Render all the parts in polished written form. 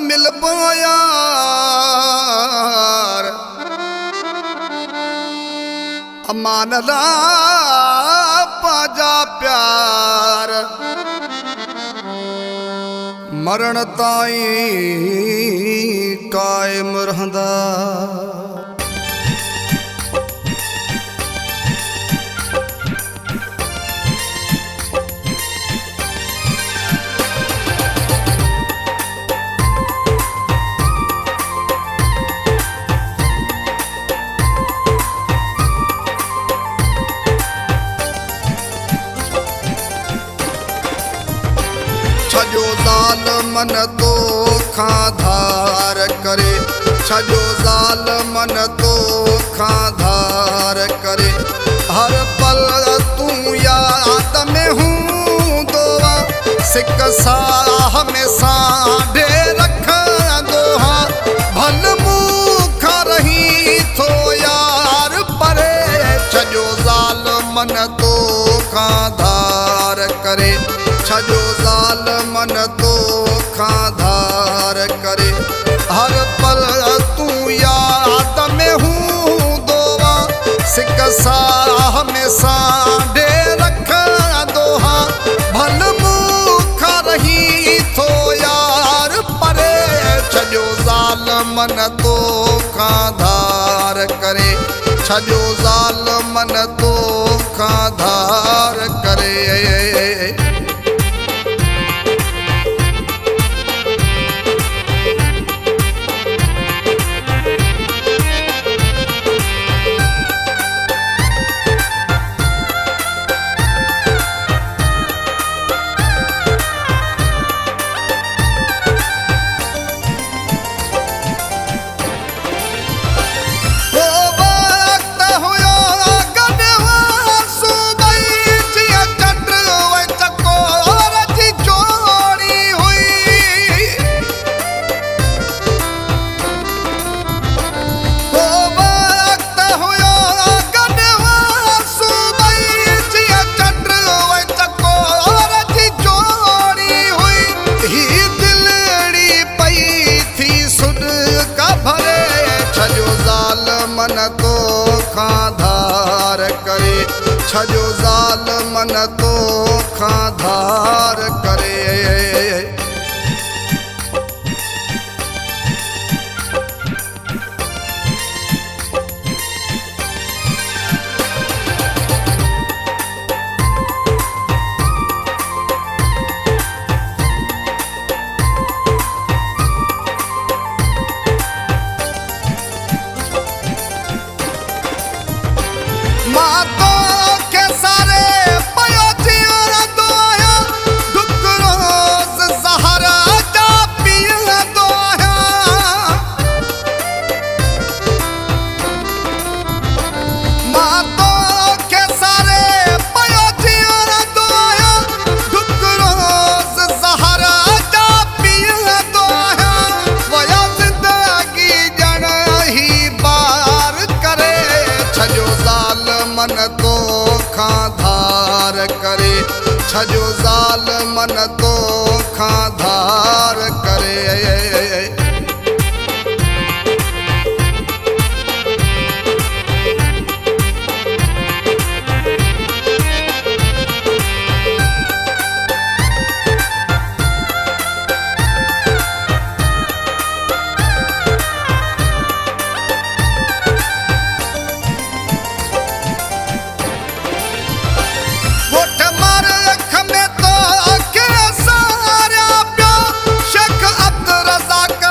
मिल यार अमान दा पाजा प्यार मरण ताई कायम रहंदा। छजो ज़ाल मन तो खाधार करे, छजो ज़ाल मन तो खाधार करे। हर पल तू याद में हूँ दोहा सिक साह में साढ़े रख दोहा भल मुखा रही थो यार परे। छजो ज़ाल मन तो खाधार करे, छजो ज़ाल मन तो खाधार करे। हर पल तू याद में हूँ दोहा सिक साह में साढ़े रख दोहा भल मुखा रही थो यार परे। छजो ज़ाल मन तो खाधार करे, छजो ज़ाल मन तो खाधार करे। मन तो खाधार करे, छजो ज़ाल मन तो खाधार करे। मन तो खाधार करे, छजो ज़ाल मन तो खाधार करे। शेख अब्दुल रज़ाक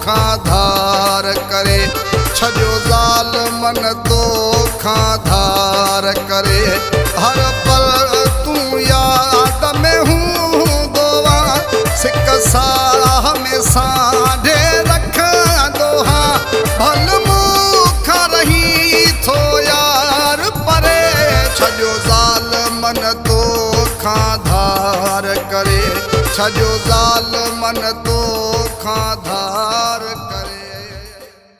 धार करे छजो ज़ालिमन तोखां धार करे हर पल तूं याद में हूंदो आहे सिक साह में सांढे रखंदो आहे भल मूंखां रही थो यार परे छजो ज़ालिमन तोखां धार करे छजो ज़ालिमन तोखां धार करे